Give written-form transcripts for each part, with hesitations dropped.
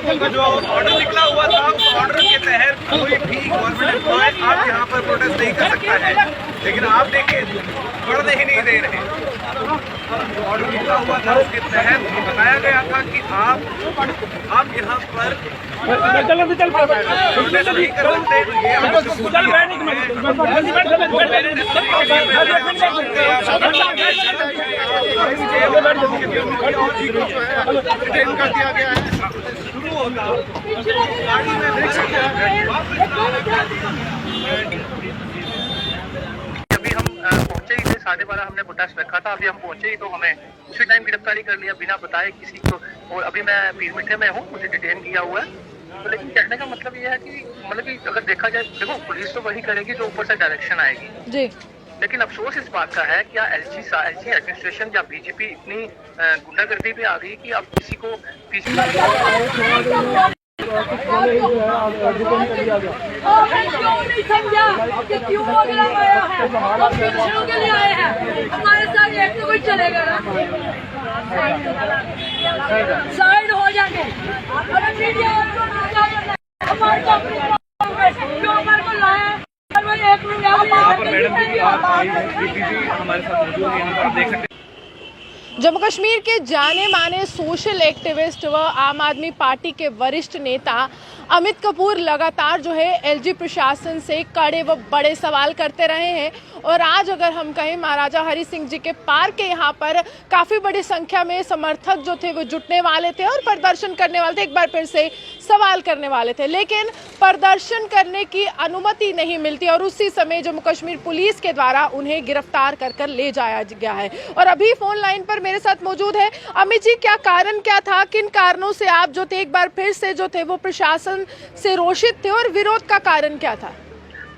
जो ऑर्डर निकला हुआ था उस ऑर्डर के तहत कोई भी गवर्नमेंट एम्प्लॉय आप यहाँ पर प्रोटेस्ट नहीं कर सकता है, लेकिन आप देखिए बढ़ने ही नहीं दे रहे। जो ऑर्डर निकला हुआ था उसके तहत बताया गया था कि आप यहाँ पर प्रोटेस्ट नहीं कर सकते। शुरू होगा गाड़ी में देख सकते हैं। अभी हम पहुंचे ही थे 12:30 हमने प्रोटेस्ट रखा था। अभी हम पहुंचे ही तो हमें उसी टाइम गिरफ्तारी कर लिया बिना बताए किसी को। और अभी मैं पीर मिठे में हूँ, मुझे डिटेन किया हुआ है। तो लेकिन कहने का मतलब ये है कि अगर देखा जाए, देखो पुलिस तो वही करेगी जो ऊपर से डायरेक्शन आएगी जी। लेकिन अफसोस इस बात का है कि एलजी एडमिनिस्ट्रेशन या बीजेपी इतनी गुंडागर्दी पे आ गई कि अब किसी को साइड हो जाके जम्मू कश्मीर के जाने माने सोशल एक्टिविस्ट व आम आदमी पार्टी के वरिष्ठ नेता अमित कपूर लगातार जो है एलजी प्रशासन से कड़े व बड़े सवाल करते रहे हैं। और आज अगर हम कहें महाराजा हरि सिंह जी के पार्क के यहाँ पर काफ़ी बड़ी संख्या में समर्थक जो थे वो जुटने वाले थे और प्रदर्शन करने वाले थे, एक बार फिर से सवाल करने वाले थे, लेकिन प्रदर्शन करने की अनुमति नहीं मिलती और उसी समय जम्मू कश्मीर पुलिस के द्वारा उन्हें गिरफ्तार कर ले जाया गया है। और अभी फोन लाइन पर मेरे साथ मौजूद है अमित जी। क्या कारण क्या था, किन कारणों से आप जो थे एक बार फिर से जो थे वो प्रशासन से रोषित थे और विरोध का कारण क्या था?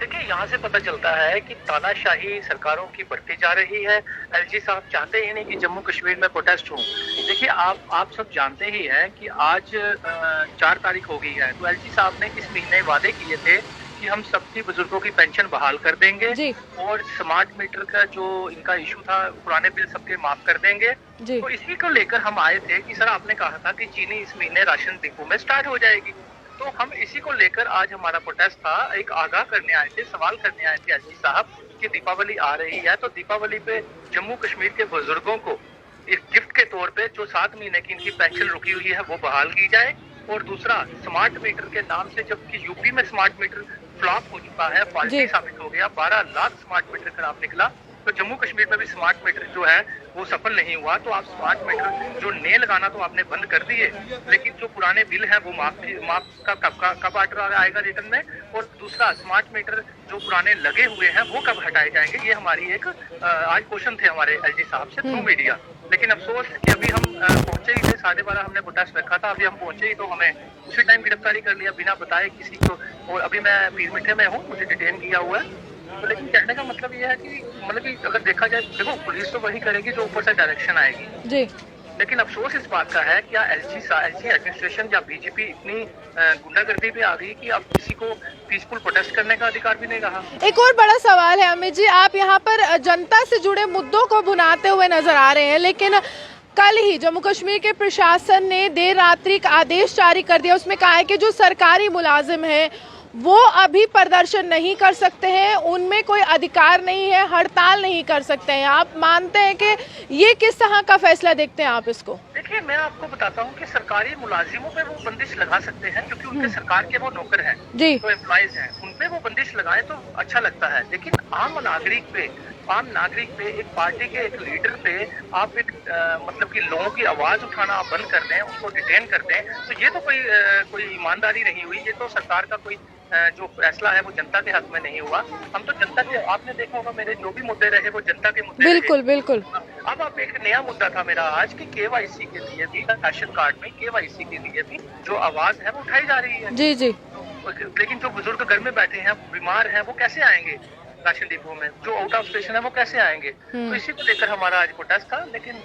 देखिए, यहाँ से पता चलता है कि तानाशाही सरकारों की बढ़ती जा रही है। एलजी साहब चाहते ही नहीं कि जम्मू कश्मीर में प्रोटेस्ट हो। देखिए, आप सब जानते ही हैं कि आज 4 तारीख हो गई है, तो एलजी साहब ने इस महीने वादे किए थे कि हम सबकी बुजुर्गों की पेंशन बहाल कर देंगे और स्मार्ट मीटर का जो इनका इशू था, पुराने बिल सबके माफ कर देंगे। तो इसी को लेकर हम आए थे कि सर आपने कहा था कि चीनी इस महीने राशन डिपो में स्टार्ट हो जाएगी, तो हम इसी को लेकर आज हमारा प्रोटेस्ट था। एक आगाह करने आए थे, सवाल करने आए थे एलजी साहब कि दीपावली आ रही है, तो दीपावली पे जम्मू कश्मीर के बुजुर्गों को एक गिफ्ट के तौर पे जो 7 महीने की इनकी पेंशन रुकी हुई है वो बहाल की जाए। और दूसरा, स्मार्ट मीटर के नाम से, जबकि यूपी में स्मार्ट मीटर फ्लॉप हो चुका है, फॉल्टी साबित हो गया, 12 लाख स्मार्ट मीटर खराब निकला, तो जम्मू कश्मीर में भी स्मार्ट मीटर जो है वो सफल नहीं हुआ। तो आप स्मार्ट मीटर जो नए लगाना तो आपने बंद कर दिए, लेकिन जो पुराने बिल हैं वो माफ का कब ऑर्डर आएगा रिटर्न में? और दूसरा, स्मार्ट मीटर जो पुराने लगे हुए हैं वो कब हटाए जाएंगे? ये हमारी एक आज क्वेश्चन थे हमारे एलजी साहब से थ्रू मीडिया। लेकिन अफसोस कि अभी हम पहुंचे ही थे 12:30 हमने प्रोटेस्ट रखा था। अभी हम पहुंचे ही तो हमें उसी टाइम गिरफ्तारी कर लिया बिना बताए किसी को। और अभी मैं पीर मिठे में हूँ, मुझे डिटेन किया हुआ है। तो लेकिन कहने का मतलब ये है कि अगर देखा जाए, देखो पुलिस तो वही करेगी जो ऊपर से डायरेक्शन आएगी जी। लेकिन अफसोस इस बात का है कि एलजी एडमिनिस्ट्रेशन या बीजेपी इतनी गुंडागर्दी पे आ गई कि अब किसी को पीसफुल प्रोटेस्ट करने का अधिकार भी नहीं रहा। एक और बड़ा सवाल है अमित जी, आप यहाँ पर जनता से जुड़े मुद्दों को भुनाते हुए नजर आ रहे हैं, लेकिन कल ही जम्मू कश्मीर के प्रशासन ने देर रात्रि का आदेश जारी कर दिया। उसमें कहा है कि जो सरकारी मुलाजिम है वो अभी प्रदर्शन नहीं कर सकते हैं, उनमें कोई अधिकार नहीं है, हड़ताल नहीं कर सकते हैं। आप मानते हैं कि ये किस तरह का फैसला देखते हैं आप इसको? देखिए, मैं आपको बताता हूँ कि सरकारी मुलाजिमों पे वो बंदिश लगा सकते हैं क्योंकि उनके सरकार के वो नौकर हैं जी, तो एम्प्लॉइज हैं, उन पे वो बंदिश लगाए तो अच्छा लगता है। लेकिन आम नागरिक पे एक पार्टी के एक लीडर पे आप एक मतलब कि लोगों की आवाज उठाना आप बंद कर दें, उनको डिटेन कर दें, तो ये तो कोई ईमानदारी नहीं हुई। ये तो सरकार का कोई जो फैसला है वो जनता के हक में नहीं हुआ। हम तो जनता के, आपने देखा होगा मेरे जो भी मुद्दे रहे वो जनता के मुद्दे बिल्कुल। अब एक नया मुद्दा था मेरा आज की केवाईसी के लिए भी, राशन कार्ड में केवाईसी के लिए भी जो आवाज है वो उठाई जा रही है जी। लेकिन जो बुजुर्ग घर में बैठे हैं, बीमार हैं, वो कैसे आएंगे राशन डिपो में? जो आउट ऑफ स्टेशन है वो कैसे आएंगे? तो इसी को लेकर हमारा आज प्रोटेस्ट था। लेकिन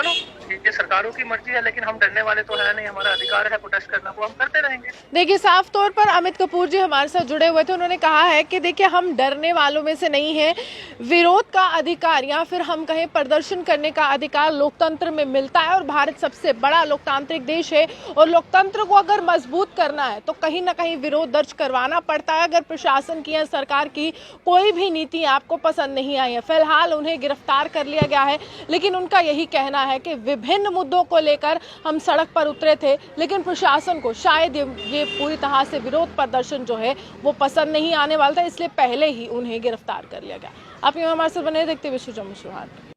चलो ये सरकारों की मर्जी है, लेकिन हम डरने वाले तो है नहीं, हमारा अधिकार है प्रोटेस्ट करना, वो हम करते रहेंगे। देखिए, साफ तौर पर अमित कपूर जी हमारे साथ जुड़े हुए थे, उन्होंने कहा है कि देखिए हम डरने वालों में से नहीं हैं, विरोध का अधिकार या फिर हम कहें प्रदर्शन करने का अधिकार लोकतंत्र में मिलता है और भारत सबसे बड़ा लोकतांत्रिक देश है और लोकतंत्र को अगर मजबूत करना है तो कहीं ना कहीं विरोध दर्ज करवाना पड़ता है। अगर प्रशासन की या सरकार की कोई भी नीति आपको पसंद नहीं आई है, फिलहाल उन्हें गिरफ्तार कर लिया गया है, लेकिन उनका यही कहना है कि विभिन्न मुद्दों को लेकर हम सड़क पर उतरे थे, लेकिन प्रशासन को शायद ये पूरी तरह से विरोध प्रदर्शन जो है वो पसंद नहीं आने वाला था, इसलिए पहले ही उन्हें गिरफ्तार कर लिया गया। आप हमारे साथ बने देखते हुए जम्मू से।